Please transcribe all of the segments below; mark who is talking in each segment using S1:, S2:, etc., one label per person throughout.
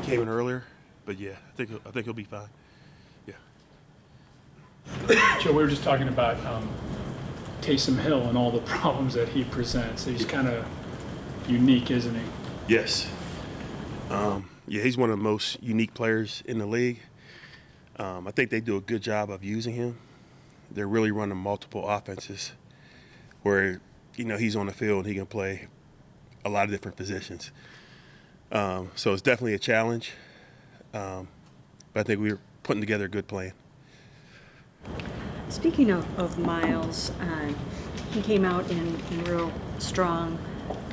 S1: came in earlier, but yeah, I think he'll be fine. Yeah.
S2: Joe, we were just talking about Taysom Hill and all the problems that he presents. He's kind of unique, isn't he?
S1: Yes. Yeah, he's one of the most unique players in the league. I think they do a good job of using him. They're really running multiple offenses where, he's on the field and he can play a lot of different positions. So it's definitely a challenge. But I think we're putting together a good plan.
S3: Speaking of Miles, he came out in real strong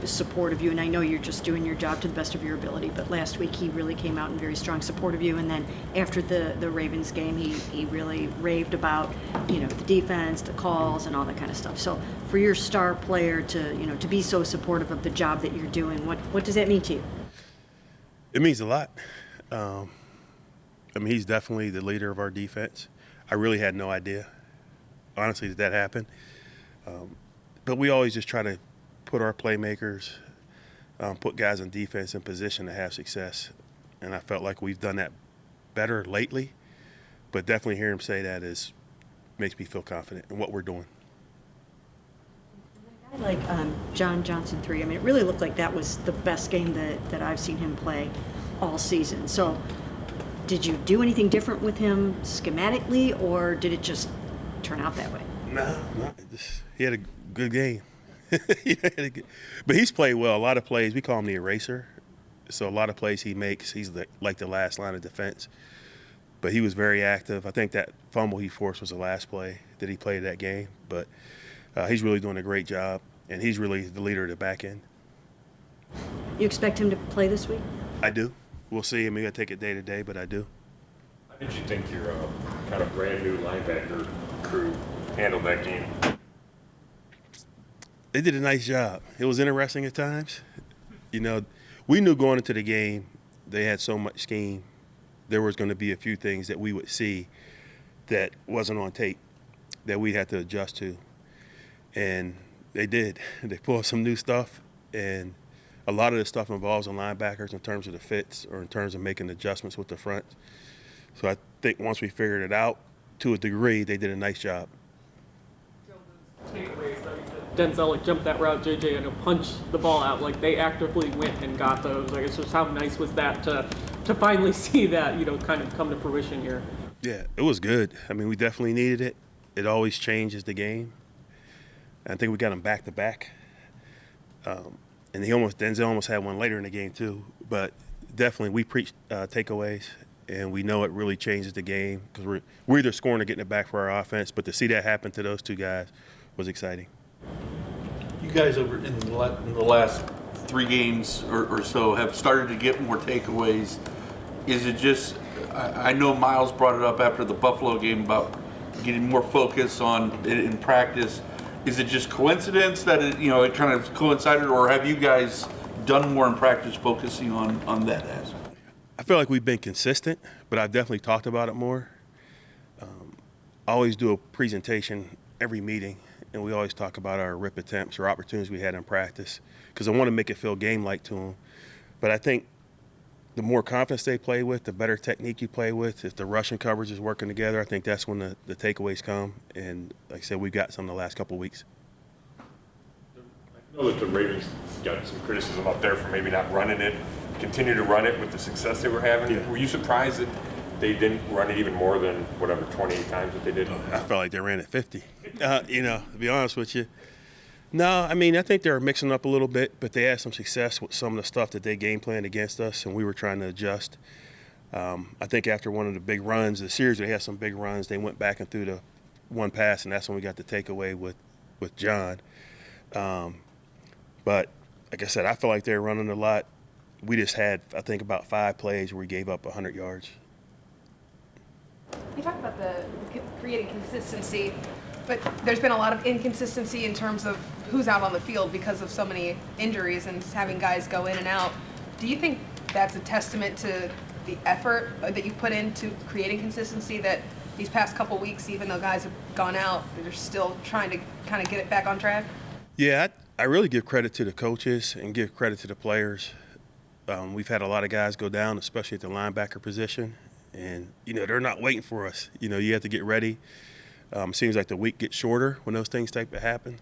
S3: support of you, and I know you're just doing your job to the best of your ability, but last week he really came out in very strong support of you, and then after the Ravens game, he really raved about, the defense, the calls, and all that kind of stuff. So for your star player to be so supportive of the job that you're doing, what does that mean to you?
S1: It means a lot. He's definitely the leader of our defense. I really had no idea, honestly, that happened. But we always just try to put our playmakers, put guys on defense in position to have success. And I felt like we've done that better lately. But definitely hearing him say that makes me feel confident in what we're doing.
S3: A guy like John Johnson 3, it really looked like that was the best game that I've seen him play all season. So did you do anything different with him schematically, or did it just turn out that way?
S1: No. He had a good game. But he's played well. A lot of plays, we call him the eraser. So a lot of plays he makes, he's like the last line of defense. But he was very active. I think that fumble he forced was the last play that he played that game. But he's really doing a great job, and he's really the leader of the back end.
S3: You expect him to play this week?
S1: I do. We'll see. We got to take it day to day, but I do.
S4: How did you think your kind of brand new linebacker crew handled that game?
S1: They did a nice job. It was interesting at times. We knew going into the game they had so much scheme. There was going to be a few things that we would see that wasn't on tape that we'd have to adjust to. And they did. They pulled some new stuff, and a lot of this stuff involves the linebackers in terms of the fits or in terms of making adjustments with the front. So I think once we figured it out, to a degree, they did a nice job.
S5: Denzel jumped that route, JJ, and punched the ball out. They actively went and got those. It's just how nice was that to finally see that, kind of come to fruition here.
S1: Yeah, it was good. We definitely needed it. It always changes the game. I think we got him back to back. And Denzel almost had one later in the game too. But definitely we preach takeaways, and we know it really changes the game because we're either scoring or getting it back for our offense. But to see that happen to those two guys was exciting.
S6: You guys over in the last 3 games or so have started to get more takeaways. Is it just, I know Miles brought it up after the Buffalo game about getting more focus on it in practice. Is it just coincidence that it kind of coincided, or have you guys done more in practice focusing on that aspect?
S1: I feel like we've been consistent, but I've definitely talked about it more. I always do a presentation every meeting, and we always talk about our rip attempts or opportunities we had in practice because I want to make it feel game-like to them. But I think the more confidence they play with, the better technique you play with. If the rushing coverage is working together, I think that's when the takeaways come. And like I said, we've got some the last couple of weeks.
S4: I know that the Ravens got some criticism up there for maybe not running it, continue to run it with the success they were having.
S1: Yeah.
S4: Were you surprised that they didn't run it even more than 28 times that they did?
S1: I felt like they ran it 50, to be honest with you. No, I think they were mixing up a little bit, but they had some success with some of the stuff that they game planned against us, and we were trying to adjust. I think after one of the big runs, the series they had some big runs, they went back and threw the one pass, and that's when we got the takeaway with John. But like I said, I feel like they were running a lot. We just had, I think, about 5 plays where we gave up 100 yards.
S7: You talk about the creating consistency, but there's been a lot of inconsistency in terms of who's out on the field because of so many injuries and just having guys go in and out. Do you think that's a testament to the effort that you put into creating consistency, that these past couple weeks, even though guys have gone out, they're still trying to kind of get it back on track?
S1: Yeah, I really give credit to the coaches and give credit to the players. We've had a lot of guys go down, especially at the linebacker position, and they're not waiting for us. You have to get ready. Seems like the week gets shorter when those things type of happen,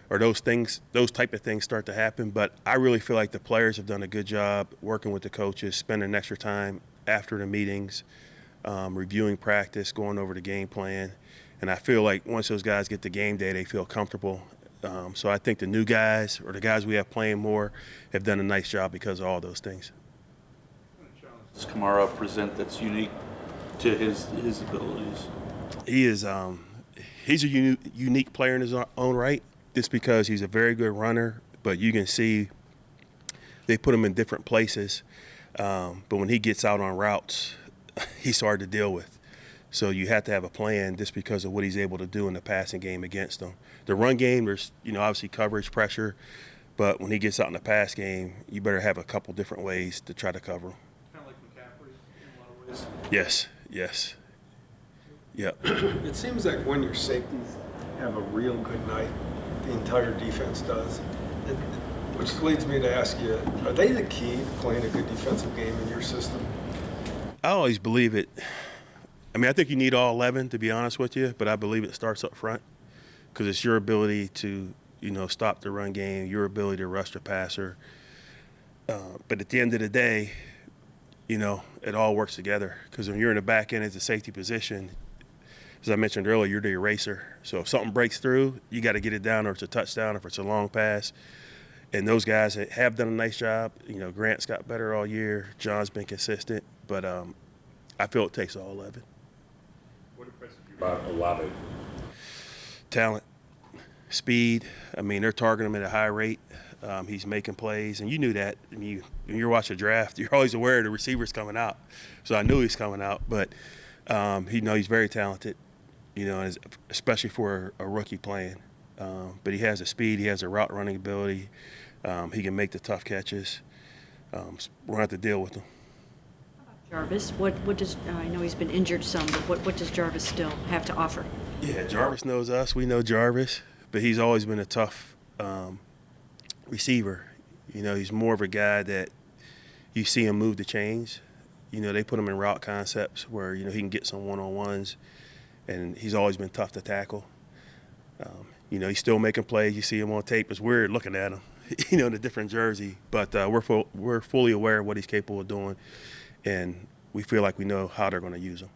S1: or those type of things start to happen. But I really feel like the players have done a good job working with the coaches, spending extra time after the meetings, reviewing practice, going over the game plan. And I feel like once those guys get to game day, they feel comfortable. So I think the new guys or the guys we have playing more have done a nice job because of all those things.
S6: Does Kamara present that's unique to his abilities?
S1: He is he's a unique player in his own right, just because he's a very good runner. But you can see they put him in different places. But when he gets out on routes, he's hard to deal with. So you have to have a plan just because of what he's able to do in the passing game against them. The run game, there's obviously coverage, pressure, but when he gets out in the pass game, you better have a couple different ways to try to cover him.
S6: Kind of like McCaffrey in a lot of ways.
S1: Yes. Yep.
S8: It seems like when your safeties have a real good night, the entire defense does. Which leads me to ask you, are they the key to playing a good defensive game in your system?
S1: I always believe it. I mean, I think you need all 11, to be honest with you, but I believe it starts up front because it's your ability to, stop the run game, your ability to rush the passer. But at the end of the day, it all works together because when you're in the back end as a safety position, as I mentioned earlier, you're the eraser. So if something breaks through, you got to get it down, or it's a touchdown, if it's a long pass. And those guys have done a nice job. Grant's got better all year. John's been consistent. But I feel it takes all 11.
S4: What impresses you about Olave?
S1: Talent, speed. I mean, they're targeting him at a high rate. He's making plays, and you knew that. When you're watching a draft, you're always aware of the receivers coming out. So I knew he's coming out, but he's very talented. Especially for a rookie playing. But he has the speed, he has the route running ability. He can make the tough catches. We're gonna have to deal with him.
S3: Jarvis, what does I know he's been injured some, but what does Jarvis still have to offer?
S1: Yeah, Jarvis knows us. We know Jarvis, but he's always been a tough receiver. He's more of a guy that you see him move the chains. They put him in route concepts where he can get some one-on-ones, and he's always been tough to tackle. He's still making plays. You see him on tape. It's weird looking at him, in a different jersey. But we're fully aware of what he's capable of doing, and we feel like we know how they're going to use him.